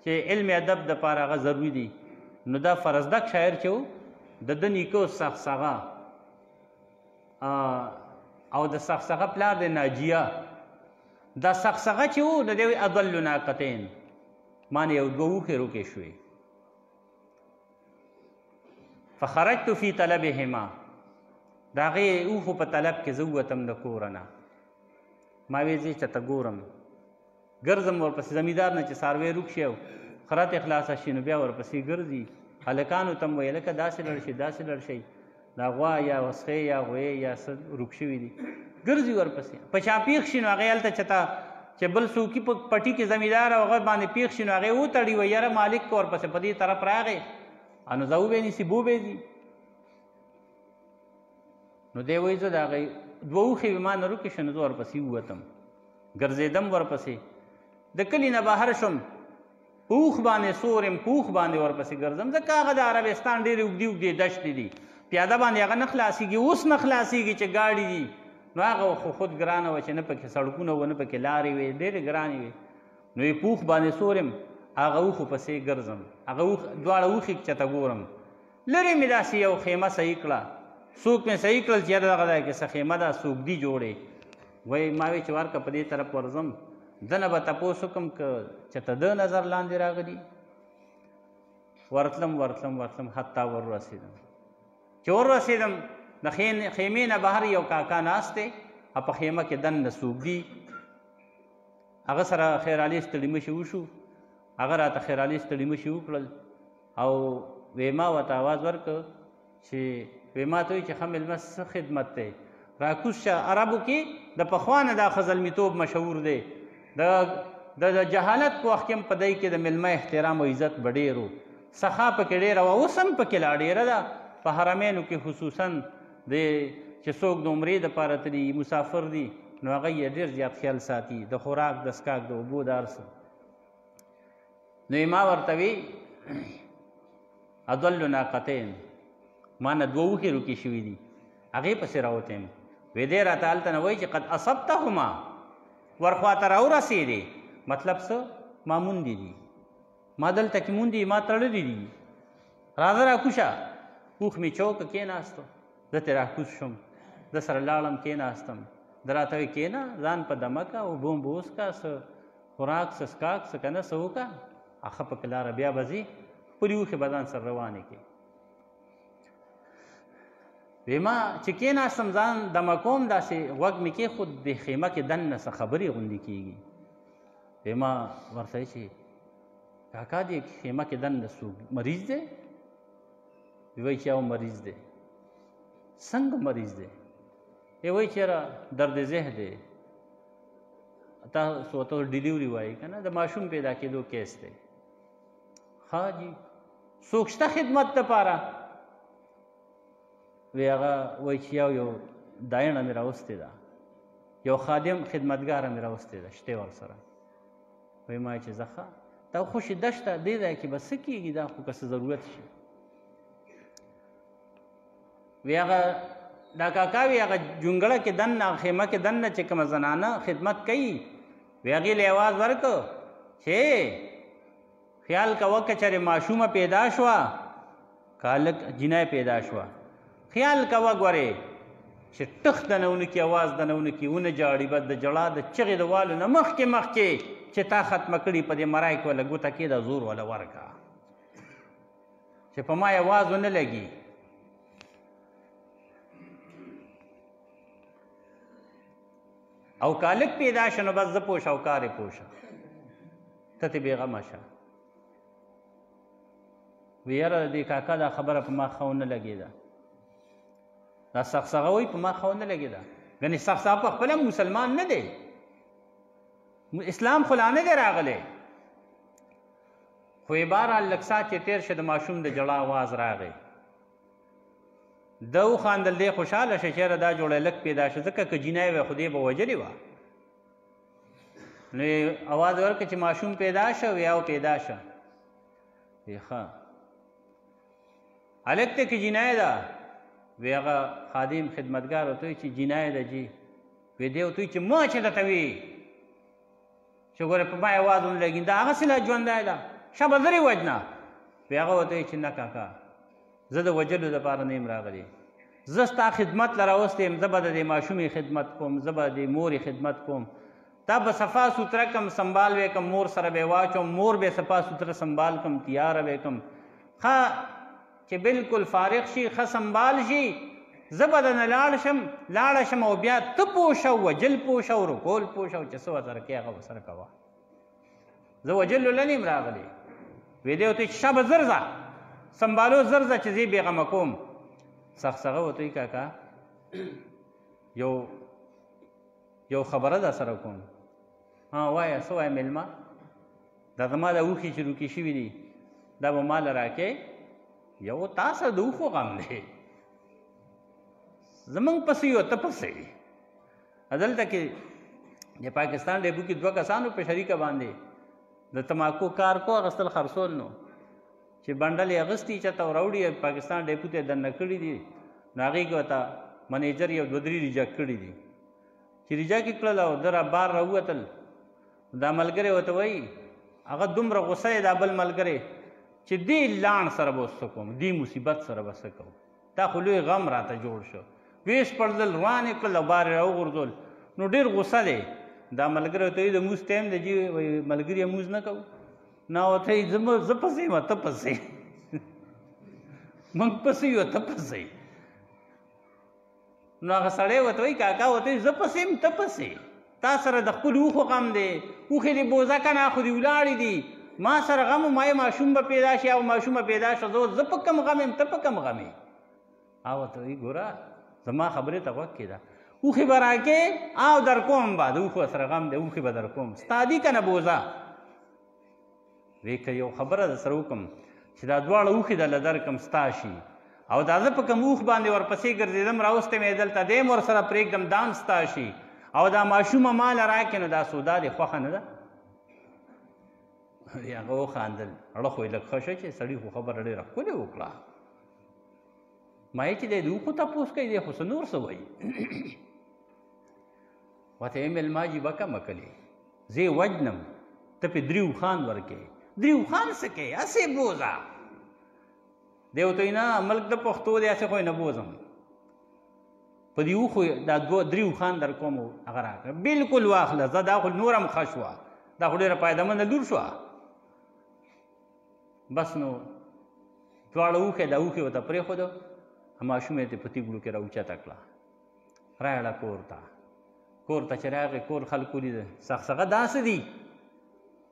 S1: چې علم ادب دپاره هغه ضروري دی. نو دا فرزدق شاعر چې و د ده نیکه ثغثغه او د ثغثغه پلار د ناجیه. دا ثغثغه چې و د دې اضل ناقتین مانې یو 2 اوښې روکې شوې. فخرجت فی طلبهما، د هغې اوښو په طلب کې زه ووتم د کوره نه. ما ویې ځې چې ته ګورم، ګرځم ورپسې. زمیندار نه چې څاروی روک شي او خره ته خلاصه شي نو بیا ورپسې ګرځي. هلکانو ته م ویل که داسې لړ شي، داسې لړ شئ، دا غوا یا وسخې یا غویې یا څه روک شوي دي. ګرځي ورپسې په چا پیښ شي نو هغې هلته چې بل څوکي په پټي کې زمیندار او هغه باندې پیښ شي نو هغې وتړي وایي یاره مالک که ورپسې په دې طرف راغی نو زه وبې نیسي بوبې ځي نو دی وایي زه د هغې دوه اوښې وې ما نه روکې شو نو زه ورپسې ووتم ګرځېدم ورپسې د کلي نه بهر شم په اوښ باندې سور یم په اوښ باندې ورپسې ګرځم ځکه هغه د عربستان ډېرې اوږدې اوږدې دشتې دي پیاده باندې هغه نه خلاصېږي اوس نه خلاصېږي چې ګاډي دي نو هغه خو خود ګرانه وه چې نه پکې سړکونه وه نه پکې لارې وې ډېرې ګرانې وې نو یې په اوښ باندې سور یم هغه اوښو پسې ګرځم هغه دواړه اوښې چته ګورم لرې مې داسې یو خیمه صحیح کړه څوک مې صحیح کړل چې یاره دغه ځای کې څه خیمه ده څوک دي جوړې وایي ما وی چې ورکه په دې طرف ورځم ده نه به تپوس وکړم که چېرته ده نظر لاندې راغلي ورتلم حتی وررسېدم چې وررسېدم د خیمې نه بهر یو کاکا ناست دی او په خیمه کې دننه څوک دي هغه سره خیرعلي ستړي مشي وشو هغه راته خیرعلي ستړي مشي وکړل او وی ما ورته آواز ورکړ چې وی ما ته وایي چې ښه مېلمه څه خدمت دی راکوز شه عربو کې د پخوا نه دا ښه زلمیتوب مشهور دی د جهالت په وخت کې هم په دی کې د مېلمه احترام او عزت به ډېر و سخا پکې ډېره وه اوس هم پکې لا ډېره ده په حرمینو کې خصوصا د چې څوک د عمرې دپاره تلي مسافر دي نو هغه یې ډېر زیات خیال ساتي د خوراک د څښاک د اوبو د هر څه نو یې ما ورته وی اضل ناقتین ما نه دوه اوښې روکې شوي دي هغې پسې راوتی یم وی دی راته هلته نه وایي چې قد اصبتهما ورخواته راورسېدې مطلب څه ما موندې دي ما دلته کې موندې ما تړلې دي راځه راکوشه اوښ مې چوکه کېناستو زه ترې راکوز شم زه سره لاړم کېناستم ده راته وایي کېنه ځان په دمه که اوبه اوبه وڅښه څه خوراک څه څښاک څه که نه څه وکړه ښه پکې لاره بیا به ځي خپلې اوښې به ځان سره روانې کړې وی ما چې کېناستم ځان دمه کوم داسې غوږ مې کېښود د خیمه کې دننه څه خبرې غوندې کېږي وی ما ورته وایي چې کاکا دې خیمه کې دننه څوک مریض دی وایي چې یو مریض دی څنګه مریض دی وایي چې یاره درد ذهن دی تاسو ورته ډیلیوري وایي که نه د ماشوم پیدا کېدو کیس دی ښه جي څوک شته خدمت دپاره وی هغه وایي چې یو دایڼه مې راوستې ده یو خادم خدمتګاره مې راوستې ده شته ورسره وایي ما چې زه ښه دا خو چې دشته دې ځای کې به څه کېږي دا خو که څه ضرورت شي وی هغه دا کاکا وی هغه جونګړه کې دننه خیمه کې دننه چې کومه زنانه خدمت کوي وی هغې له اواز ورکړ چې خیال کوه که چېرې ماشومه پیدا شوه که هلک جینۍ پیدا شوه خیال کوه ګورې چې ټخ دنه ونه کړي اواز دنه ونه کړي ونه جاړي بس د ژړا د چغې د والو نه مخکې چې تا ختمه کړي په دې مرای کې وله ګوته کېده زور وله ورکړه چې په ما یې اواز ونه لګي او که هلک پیدا شه نو بس زه پوه شه او کار یې پوه شه ته ترې بېغمه شه وی یاره د دې کاکا دا خبره په ما ښه ونه لګېده دا سخسغه وایي په ما ښه ونه لګېده ګنې سخسغه په خپله مسلمان نه دی اسلام خو لا نه دی راغلی خو یې بهرحال لږ ساعت چې تېر شه د ماشوم د ژړا اواز راغی ده وخاندل دی خوشحاله شه چېره دا جوړه لږ پیدا شه ځکه که جینۍ وی خو دې به وجلې وه نو یې اواز ورکړه چې ماشوم پیدا شه وی او پیدا شه وی ښه هلک ته که جینۍ ده وی هغه خادم خدمتګار ورته وایي چې جینۍ ده جي وی دی ورته وایي چې ما چې درته وي چې ګوره په ما یې اواز ونه لګي دا هغسې لا ژوندی ده شه به زر یې وجنه وی هغه ورته وایي چې نه کاکا زه د وجلو دپاره نه یم راغلی زه ستا خدمت له راوستی یم زه به د دې ماشومې خدمت کوم زه به د مورې خدمت کوم تا به صفا سوتره کم سنبال به کم مور سره به واچوم مور به صفا سوتره سنبال کم تیاره به کم ښه چې بالکل فارغ شي ښه سنبال شي زه به دنه لاړه شم او بیا ته پوه شه وجل پوه شه او رکول پوه شه او چې څه ورسره کوې هغه ورسره کوه زه وجلو له نه یم راغلی وی دی ورته شه به زر ځه سنبالو زر ځه چې زه بېغمه کوم سخسغه ورته وایي کاکا یو یو خبره در سره کوم. وایه څه وایه میلمه؟ دا زما د اوښې چې روکې شوي دي دا به ماله راکې. یو تا سره د اوښو غم دی، زمونږ پسې یو ته پسې. دلته کې د پاکستان ډیپو کې 2 کسانو په شریکه باندې د تماکو کار کو اغستل خرڅول نو چې بنډل یې اغستي چېرته راوړي پاکستان ډیپو ته دننه کړي دي نو هغې کې ورته منیجر یو 2-3 ریجیکټ کړي دي. چې ریجیکټ یې کړل او ده بار راووتل دا ملګری ورته وایي هغه دومره غوسه یې دا بل ملګری چې دې لاڼ سره به اوس څه کوم، دې مصیبت سره به څه کوم، دا خو لوی غم راته جوړ شو. ویې سپړدل روان یې کړل او بار یې راوغورځول. نو ډېر غوسه دی. دا ملګری ورته وایي د مونځ ټایم دی جي ملګري مونځ نه کوو. نه ورته وایي زه پسې یم ته پسې موږ پسې یو ته پسې. نو هغه سړی ورته وایي کاکا ورته وایي زه پسې یم ته پسې، تا سره د خپلو اوښو غم دی، اوښې دې بوزه که نه خو دې ولاړې دي، ما سره غم ما یې ماشوم به پیدا شي او ماشوم به پیدا شي، زه په کوم غم یم ته په کوم غم یې. هغه ورته وایي ګوره زما خبرې ته غوږ کېږده، اوښې به راکې او در کوم به د اوښو سره غم دی، اوښې به در کوم، ستا دي که نه بوزه. وی که یو خبره در سره وکړم چې دا دواړه اوښې درله درکړم ستا شي او دا زه په کوم اوښ باندې ورپسې ګرځېدم راوستی مې دلته دی م ورسره پرېږدم دا هم ستا شي او دا ماشومه ماله راکړې نو دا سودا دې خوښه نه ده. هغه وخاندل. اړه خو یې لږ ښه شه چې سړي خو خبره ډېره ښکلې وکړه. ما یې چې دی د اوښو تپوس کوي دی خو څه نور څه وایي. ورته یې مېلمه جیبه کمه کړې زه یې وجنم ته پې 3 اوښان ورکې. 3 اوښان څه کوې هسې بوزه. دی ورته وایي نه ملک د پښتو دی هسې خو یې نه بوزم، په دې اوښو دا 3 اوښان در کوم هغه راکړه. بلکل واخله زه دا خو نور هم ښه شوه، دا خو ډېره فایدهمنده لور شوه. بس نو دواړه اوښې دا اوښې ورته پرېښودو، ماشوم یې په تیږړو کې راوچته کړه، راوړه کور ته. کور ته چې راغی کور خلکو لیده سغسغه داسې دي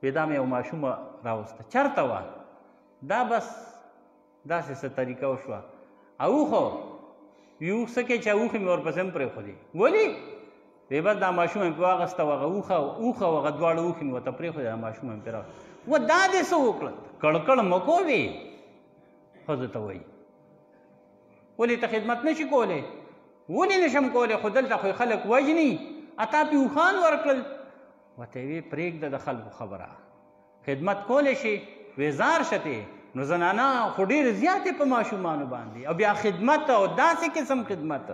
S1: وایي دا مې یو ماشومه راوسته. چېرته وه؟ دا بس داسې څه طریقه وشوه. او اوښو وي اوښ څه کوې چې اوښې مې ورپسې هم پرېښودې. ولې؟ وایي بس دا ماشومه مې پرې واخېسته هغه اوښ او هغه دواړه اوښې مې ورته پرېښودې دا ماشومه مې پرې راوسته. و دا دې څه وکړل؟ کړکړ مه کوې ښځو ته وایي. ولې ته خدمت نشي کولی؟ ولې نشم کولی؟ خو دلته خو خلک وژني اتا پې اوښان ورکړل. ورته یې ویې پرېږده د خلکو خبره، خدمت کولی شي ویزار شته. نو زنانه خو ډېرې زیاتې په ماشومانو باندې او بیا خدمت او داسې قسم خدمت.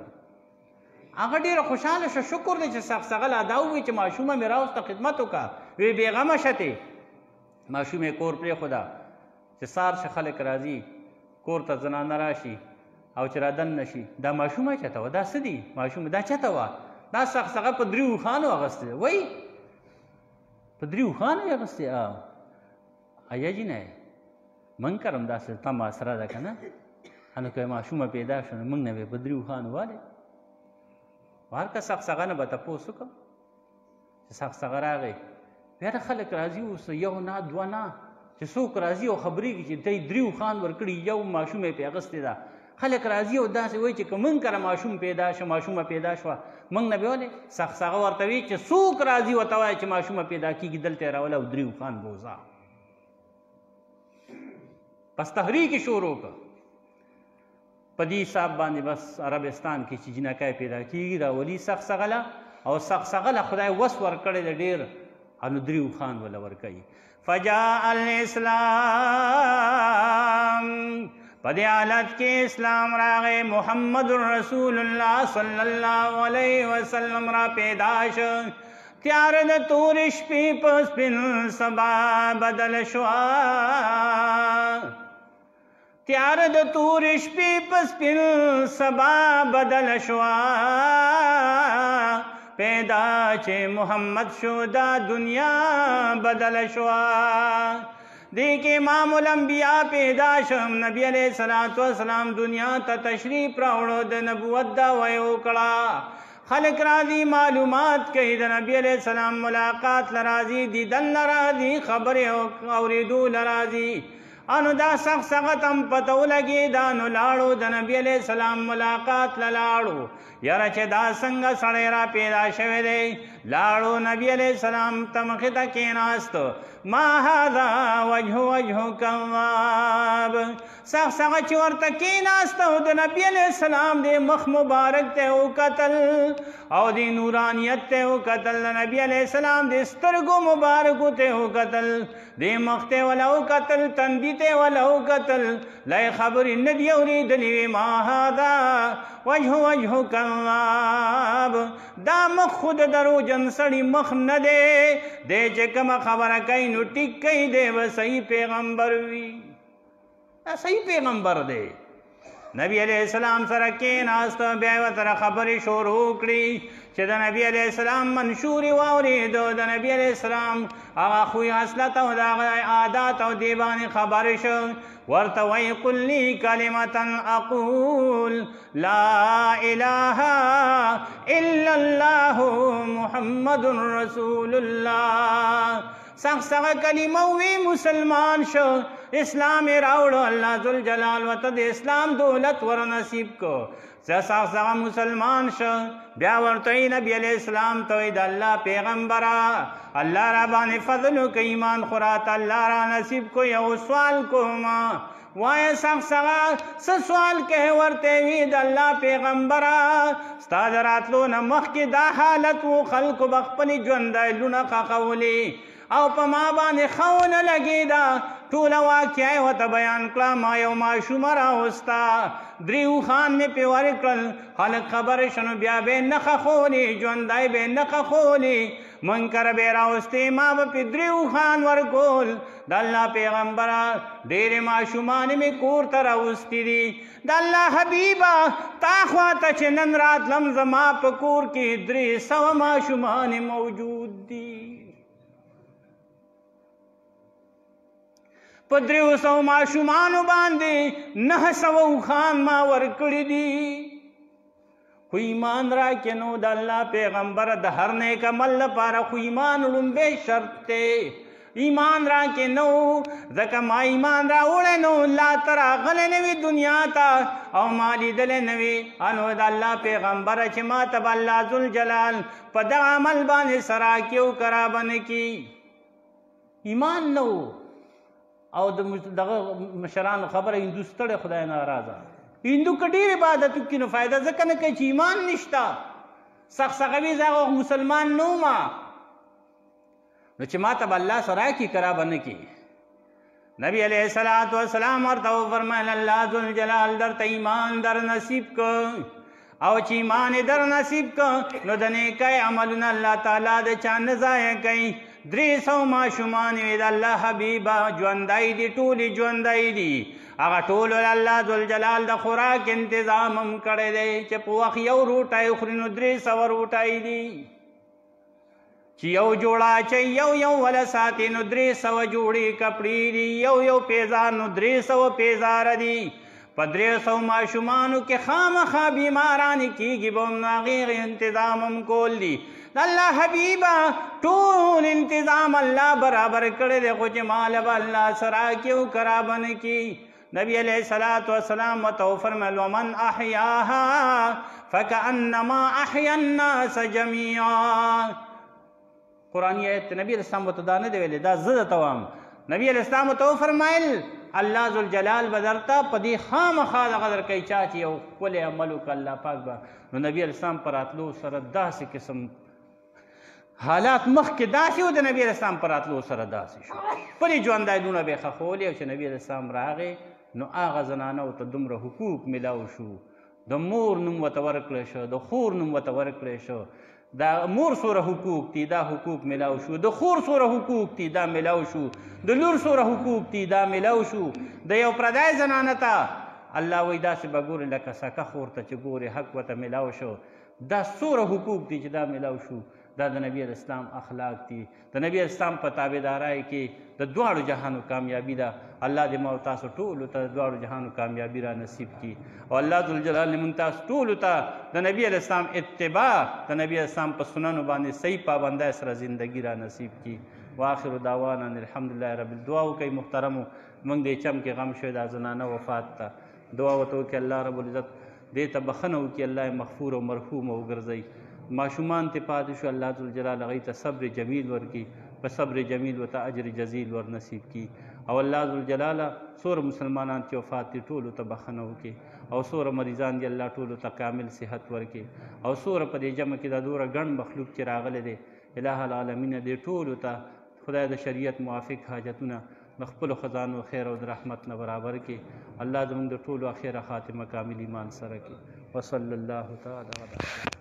S1: هغه ډېره خوشحاله شه، شکر دی چې سغسغه لا دا ووایي چې ماشومه مې راوسته خدمت وکړه. وی بېغمه شتې ماشوم یې کور پرېښوده چې سار شه خلک راځي کور ته زنانه راشي او چې را دننه شي دا ماشومه چېرته وه؟ دا څه دي ماشومه دا چېرته وه؟ دا سغسغه په 3 اوښانو اخیستې ده. وایي په 3 اوښانو یې اخیستې؟ ایا جینه من کرم داسې تمه سره ده که نه؟ نو که ماشومه پیدا شو نو موږ نه به په 3 اوښانو والې. هر که سغسغه نه به تپوس وکړم چې سغسغه راغی بیا د خلک راځي اوس یو نه 2 نه چې څوک راځي او خبرېږي چې دی 3 اوښان ورکړي یو ماشوم یې پې اخیستې ده. خلک راځي او داسې وایي چې که موږ کره ماشوم پیدا شو ماشومه پیدا شوه موږ نه به ولې سغسغه ورته وایي چې څوک راځي ورته وایي چې ماشومه پیدا کېږي دلته یې راوله او 3 اوښان بوزه. پس تحریک یې شروع کړه. په دې حساب باندې بس عربستان کې چې جنکۍ پیدا کېږي راولي سغسغه له او سغسغه له خدای وس ورکړی دی ډېر نو 3 اوښان وله ورکوي. فجاء الاسلام په دې حالت کې اسلام راغی. محمد رسول الله صلی الله علیه وسلم را پیدا شو. تیار د تور شپې په سپین سبا بدل شوه. تیار د تور شپې په سپین سبا بدل شوه. پیدا چې محمد شو دا دنیا بدل شوه. دی کې امام الانبیاء پیدا شم. نبی علیہ السلام دنیا ته تشریف راوړو د نبوت دعوی وکړه. خلک راځي معلومات کوي د نبی علیہ السلام ملاقات لراځي دیدن لراځي خبرې اورېدو لراځي. انو دا سغسغه تم پته ولګي دا نو لاړو د نبی علیہ السلام ملاقات لاړو. یاره چې دا څنګه سړی را پیدا شوی دی لاړو نبی علیہ السلام تمخې ته کېناست. ما هذا وجه کذاب. سخت څنګه چې ورته کېناست او د نبی علیہ السلام د مخ مبارک ته وکتل او د نورانیت ته وکتل، د نبی علیہ السلام د سترګو مبارکو ته وکتل، د مخ ته ولا وکتل، تندي ته ولا وکتل، لا خبرې نه دي اورېدلې. ما هذا وجه کذاب. دا مخ خود دروغجن سړي مخ نه دی، دی چې کومه خبره کوي نو ټیک کوي، دی به صحیح پیغمبر وي. دا صحیح پیغمبر دی. نبی علیہ السلام سره کېناست، بیا یې ورته خبرې شروع کړي چې د نبی علیہ السلام منشور یې واورېدو، د نبی علیہ السلام هغه خوی خصلت او د هغه عادات او دې باندې خبرې شو. ورته وایي قل لي کلمة اقول لا اله الا الله محمد رسول الله. سخت کلمه وی مسلمان شو، اسلام راوړو، الله ذوالجلال ورته د اسلام دولت ور نصیب کو. سخت مسلمان شو، بیا ورته نبی علیہ السلام ته د الله پیغمبره الله را باندې فضل وکړي، ایمان خورات الله را نصیب کو. یو سوال کوم، وایه سخت څه سوال کوي؟ ورته وی د الله پیغمبره ستا د راتلو نه مخکې دا حالت و، خلکو به خپلې ژوندیلونه ښخولي او په ما باندې ښه ونه لګېده. ټوله واقعه یې ورته بیان کړه. ما یو ماشوم راوسته، 3 اوښان مې پرې ورکړل، خلک خبرې شنو بیا به یې نه ښخولي، ژوندی به یې نه ښخولي، منکر به یې راوستې، ما به پرې 3 اوښان ورکول. د الله پیغمبره ډېرې ماشومان مې کور ته راوستي دي. د الله حبیبه تا خواته چې نن راتلم زما په کور کې 300 ماشومان موجود دي. په 300 ماشومانو باندې 900 اوښان ما ورکړي دي. خو ایمان راکړې نو د الله پیغمبره د هر نیک عمل لپاره خو ایمان لومبی شرط دی. ایمان راکړې نو ځکه ما ایمان راوړی نو لا ته راغلی نه وي دنیا ته او ما لیدلی نه وي. انو د الله پیغمبره چې ما ته به الله ذوالجلال په دغه عمل باندې سراکې او کرا به نه کي. ایمان نه و او دغه مشرانو خبره هندو ستړی خدای ناراضه. هندو که ډېر عبادت وکړي نو فایده ځکه نه کوي چې ایمان نشته. سخسغوي زه هغه مسلمان نه وم نو چې ما ته به الله سراکي کرا به نه کي. نبی علیہ الصلوۃ والسلام ورته وفرمایل الله ذوالجلال درته ایمان در نصیب کو او چې ایمان در نصیب کو نو د نیکۍ عملونه الله تعالی د چا نه ضایع کوي. 300 ماشومان وي د الله حبیبه ژوندی دي، ټولې ژوندی دي. هغه ټولو الله ذوالجلال د خوراک انتظام هم کړی دی چې په وخت یو روټی وخوري نو 300 روټی دي. چې یو جوړه چې یو وله ساتي نو 300 جوړې کپړې دي، یو پیزار نو 300 پیزاره دي. په 300 ماشومانو کې خامخا بیماران کېږي به هم نو هغې انتظام هم کول دي. د الله حبیبه ټول انتظام الله برابر کړی دی، خو چې مال به الله سراکي او کرا به نه کي. نبی علیہ الصلوۃ والسلام ورته وفرمیل ومن احیاها فکأنما احیا الناس جمیعا. قرآنی آیت نبی علیہ السلام ورته دا نه دی ویلی، دا زه درته وایم. نبی علیہ السلام ورته وفرمیل الله ذوالجلال به درته په دې خامخا دغه درکوي چا چې یو ښکلی عمل وکړه الله پاک به. نو نبی علیہ السلام په راتلو سره داسې قسم حالات مخکې داسې و، د نبی علیہ السلام په راتلو سره داسې شو. خپلې ژوندیلونه به یې ښخولې او چې نبی علیہ السلام راغی نو هغه زنانو ته دومره حقوق میلاو شو. د مور نوم ورته ورکړی شو، د خور نوم ورته ورکړی شو. د مور سوره حقوق دي دا حقوق میلاو شو، د خور سوره حقوق دي دا میلاو شو، د لور سوره حقوق دي دا میلاو شو. د یو پردی زنانه ته الله وایي داسې به ګورې لکه سکه خور ته چې ګورې حق ورته میلاو شو. دا څوره حقوق دي چې دا میلاو شو. دا د نبی علیہ السلام اخلاق دي. د نبی علیہ السلام په تابعدارۍ کې د دواړو جهانو کامیابي ده. الله دې ما او تاسو ټولو ته د دواړو جهانو کامیابي را نصیب کړي او الله ذوالجلال دې موږ تاسو ټولو ته د نبی علیہ السلام اتباع، د نبی علیہ السلام په سننو باندې صحیح پابندۍ سره زندگی را نصیب کړي. واخر دعوانا الحمدلله رب. دعا وکړئ محترمو، موږ دې چم کې غم شوی دا زنانه وفات ته. دعا ورته وکړئ الله رب العزت دې ته بخښنه وکړي، الله یې مغفور او مرحوم وګرځوي. ماشومان ته پاتې شو الله ذوالجلال هغوی ته صبر جمیل ورکړي په صبر جمیل ورته اجر جزیل ور نصیب کړي او الله ذوالجلاله څومره مسلمانان چې وفات دي ټولو ته بخښنه وکړي او څومره مریضان دي الله ټولو ته کامل صحت ورکړي او څومره په دې جمع کې دا دومره ګڼ مخلوق چې راغلی دی الہ العالمین دې ټولو ته خدای د شریعت موافق حاجتونه د خپلو خزانو خیر او د رحمت نه برابر کړي الله زموږ د ټولو اخره خاتمه کامل ایمان سره کړي وصلی الله تعالی علی